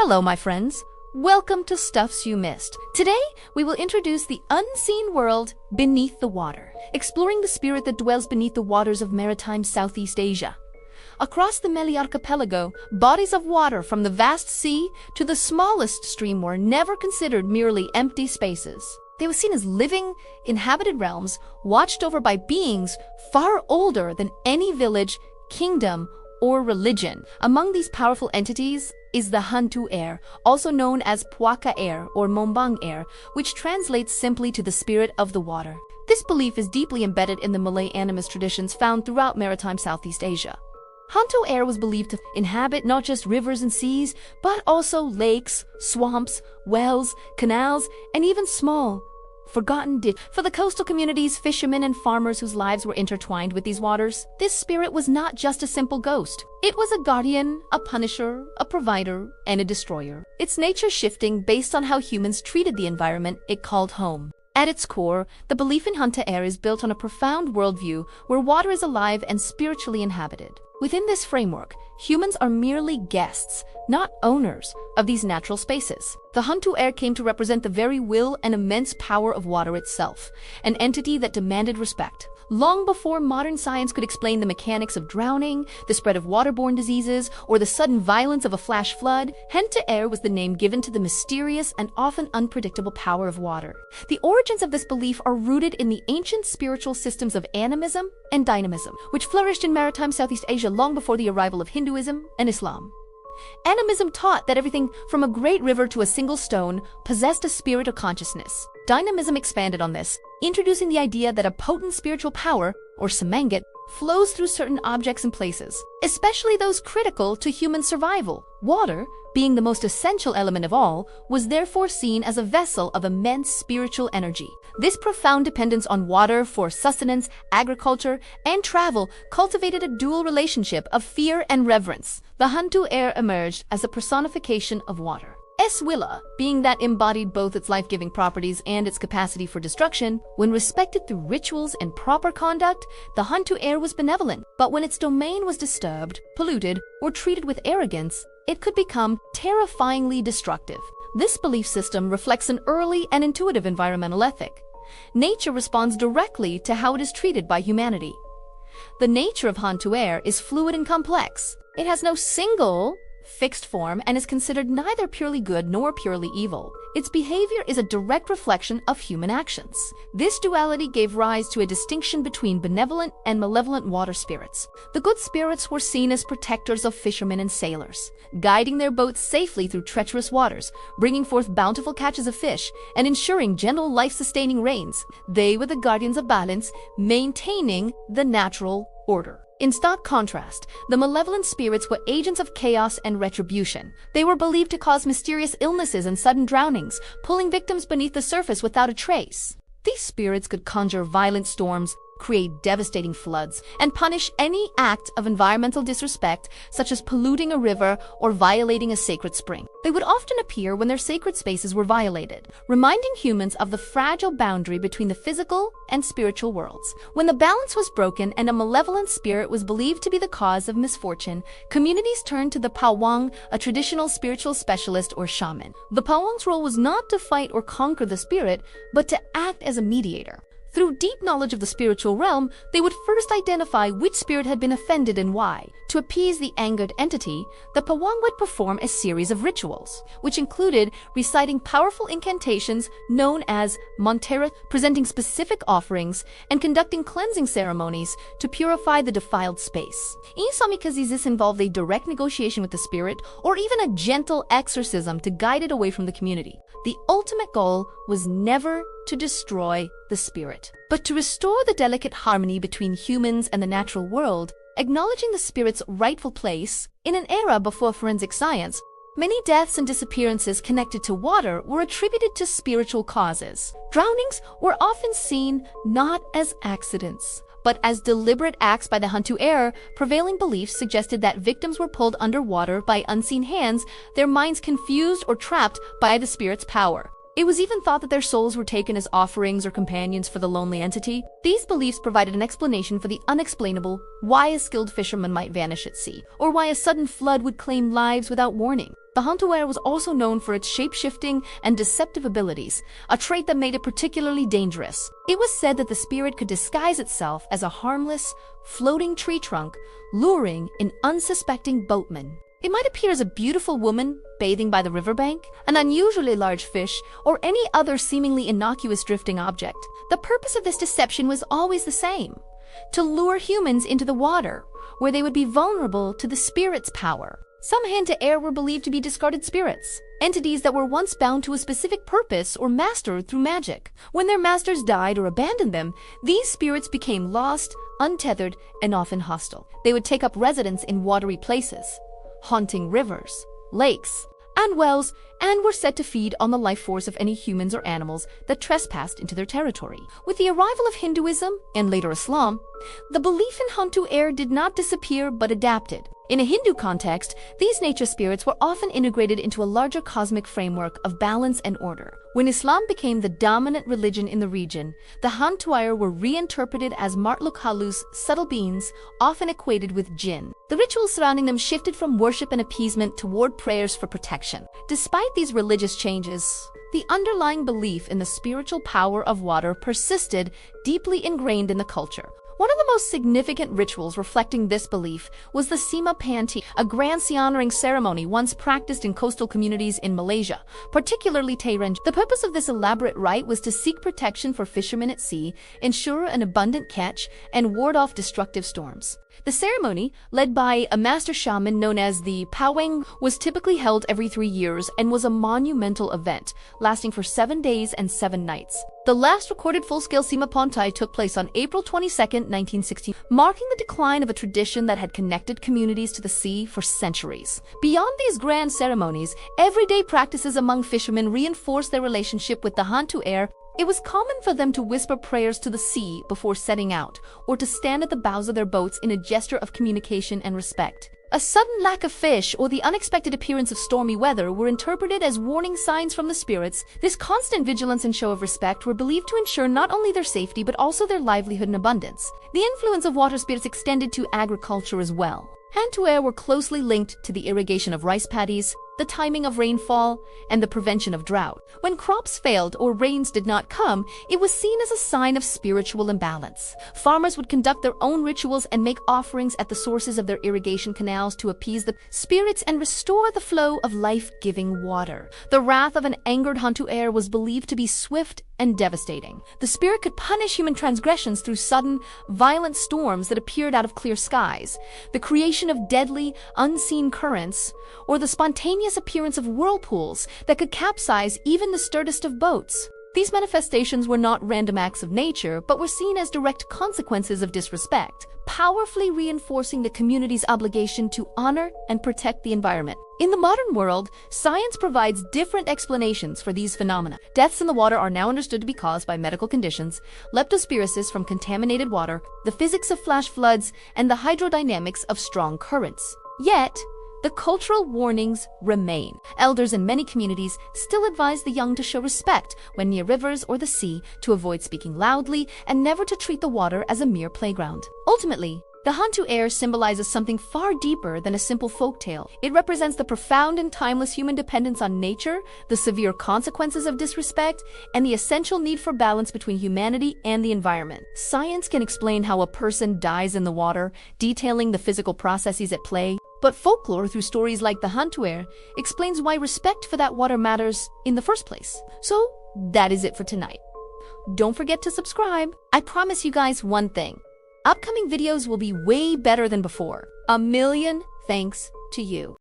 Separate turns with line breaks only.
Hello, my friends. Welcome to Stuffs You Missed. Today, we will introduce the unseen world beneath the water, exploring the spirit that dwells beneath the waters of Maritime Southeast Asia. Across the Meli archipelago, bodies of water from the vast sea to the smallest stream were never considered merely empty spaces. They were seen as living, inhabited realms, watched over by beings far older than any village, kingdom, or religion. Among these powerful entities is the Hantu Air, also known as Puaka Air or Mambang Air, which translates simply to the spirit of the water. This belief is deeply embedded in the Malay animist traditions found throughout maritime Southeast Asia. Hantu Air was believed to inhabit not just rivers and seas, but also lakes, swamps, wells, canals, and even small, forgotten ditches. For the coastal communities, fishermen and farmers whose lives were intertwined with these waters, this spirit was not just a simple ghost. It was a guardian, a punisher, a provider, and a destroyer. Its nature shifting based on how humans treated the environment it called home. At its core, the belief in Hantu Air is built on a profound worldview where water is alive and spiritually inhabited. Within this framework, humans are merely guests, not owners, of these natural spaces. The Hantu Air came to represent the very will and immense power of water itself, an entity that demanded respect. Long before modern science could explain the mechanics of drowning, the spread of waterborne diseases, or the sudden violence of a flash flood, Hantu Air was the name given to the mysterious and often unpredictable power of water. The origins of this belief are rooted in the ancient spiritual systems of animism and dynamism, which flourished in maritime Southeast Asia long before the arrival of Hinduism and Islam. Animism taught that everything from a great river to a single stone possessed a spirit or consciousness. Dynamism expanded on this, introducing the idea that a potent spiritual power, or semangat, flows through certain objects and places, especially those critical to human survival. Water, being the most essential element of all, was therefore seen as a vessel of immense spiritual energy. This profound dependence on water for sustenance, agriculture, and travel cultivated a dual relationship of fear and reverence. The Hantu Air emerged as a personification of water. Eswilla, being that embodied both its life-giving properties and its capacity for destruction, when respected through rituals and proper conduct, the Hantu Air was benevolent. But when its domain was disturbed, polluted, or treated with arrogance, it could become terrifyingly destructive. This belief system reflects an early and intuitive environmental ethic. Nature responds directly to how it is treated by humanity. The nature of Hantu Air is fluid and complex. It has no single fixed form and is considered neither purely good nor purely evil. Its behavior is a direct reflection of human actions. This duality gave rise to a distinction between benevolent and malevolent water spirits. The good spirits were seen as protectors of fishermen and sailors, guiding their boats safely through treacherous waters, bringing forth bountiful catches of fish, and ensuring gentle life-sustaining rains. They were the guardians of balance, maintaining the natural order. In stark contrast, the malevolent spirits were agents of chaos and retribution. They were believed to cause mysterious illnesses and sudden drownings, pulling victims beneath the surface without a trace. These spirits could conjure violent storms, create devastating floods, and punish any act of environmental disrespect, such as polluting a river or violating a sacred spring. They would often appear when their sacred spaces were violated, reminding humans of the fragile boundary between the physical and spiritual worlds. When the balance was broken and a malevolent spirit was believed to be the cause of misfortune, communities turned to the Pawang, a traditional spiritual specialist or shaman. The Pawang's role was not to fight or conquer the spirit, but to act as a mediator. Through deep knowledge of the spiritual realm, they would first identify which spirit had been offended and why. To appease the angered entity, the Pawang would perform a series of rituals, which included reciting powerful incantations known as Montera, presenting specific offerings, and conducting cleansing ceremonies to purify the defiled space. In some cases, this involved a direct negotiation with the spirit, or even a gentle exorcism to guide it away from the community. The ultimate goal was never to destroy the spirit, but to restore the delicate harmony between humans and the natural world, acknowledging the spirit's rightful place. In an era before forensic science, many deaths and disappearances connected to water were attributed to spiritual causes. Drownings were often seen not as accidents, but as deliberate acts by the Hantu Air. Prevailing beliefs suggested that victims were pulled underwater by unseen hands, their minds confused or trapped by the spirit's power. It was even thought that their souls were taken as offerings or companions for the lonely entity. These beliefs provided an explanation for the unexplainable, why a skilled fisherman might vanish at sea, or why a sudden flood would claim lives without warning. The Hantu Air was also known for its shape-shifting and deceptive abilities, a trait that made it particularly dangerous. It was said that the spirit could disguise itself as a harmless, floating tree trunk, luring an unsuspecting boatman. It might appear as a beautiful woman bathing by the riverbank, an unusually large fish, or any other seemingly innocuous drifting object. The purpose of this deception was always the same: to lure humans into the water, where they would be vulnerable to the spirit's power. Some Hantu Air were believed to be discarded spirits, entities that were once bound to a specific purpose or mastered through magic. When their masters died or abandoned them, these spirits became lost, untethered, and often hostile. They would take up residence in watery places, haunting rivers, lakes, and wells, and were said to feed on the life force of any humans or animals that trespassed into their territory. With the arrival of Hinduism, and later Islam, the belief in Hantu Air did not disappear but adapted. In a Hindu context, these nature spirits were often integrated into a larger cosmic framework of balance and order. When Islam became the dominant religion in the region, the Hantu Air were reinterpreted as makhluk halus, subtle beings, often equated with jinn. The rituals surrounding them shifted from worship and appeasement toward prayers for protection. Despite these religious changes, the underlying belief in the spiritual power of water persisted, deeply ingrained in the culture. One of the most significant rituals reflecting this belief was the Semah Pantai, a grand sea-honoring ceremony once practiced in coastal communities in Malaysia, particularly Tehran. The purpose of this elaborate rite was to seek protection for fishermen at sea, ensure an abundant catch, and ward off destructive storms. The ceremony, led by a master shaman known as the Puaka, was typically held every 3 years and was a monumental event, lasting for 7 days and 7 nights. The last recorded full-scale Semah Pantai took place on April 22, 1916, marking the decline of a tradition that had connected communities to the sea for centuries. Beyond these grand ceremonies, everyday practices among fishermen reinforced their relationship with the Hantu Air. It was common for them to whisper prayers to the sea before setting out, or to stand at the bows of their boats in a gesture of communication and respect. A sudden lack of fish or the unexpected appearance of stormy weather were interpreted as warning signs from the spirits. This constant vigilance and show of respect were believed to ensure not only their safety but also their livelihood and abundance. The influence of water spirits extended to agriculture as well. Hantu Air were closely linked to the irrigation of rice paddies, the timing of rainfall, and the prevention of drought. When crops failed or rains did not come, it was seen as a sign of spiritual imbalance. Farmers would conduct their own rituals and make offerings at the sources of their irrigation canals to appease the spirits and restore the flow of life-giving water. The wrath of an angered Hantu Air was believed to be swift and devastating. The spirit could punish human transgressions through sudden, violent storms that appeared out of clear skies, the creation of deadly, unseen currents, or the spontaneous appearance of whirlpools that could capsize even the sturdiest of boats. These manifestations were not random acts of nature, but were seen as direct consequences of disrespect, powerfully reinforcing the community's obligation to honor and protect the environment. In the modern world, science provides different explanations for these phenomena. Deaths in the water are now understood to be caused by medical conditions, leptospirosis from contaminated water, the physics of flash floods, and the hydrodynamics of strong currents. Yet, the cultural warnings remain. Elders in many communities still advise the young to show respect when near rivers or the sea, to avoid speaking loudly, and never to treat the water as a mere playground. Ultimately, the Hantu Air symbolizes something far deeper than a simple folktale. It represents the profound and timeless human dependence on nature, the severe consequences of disrespect, and the essential need for balance between humanity and the environment. Science can explain how a person dies in the water, detailing the physical processes at play, but folklore, through stories like the Hantu Air, explains why respect for that water matters in the first place. So, that is it for tonight. Don't forget to subscribe. I promise you guys one thing. Upcoming videos will be way better than before. A million thanks to you.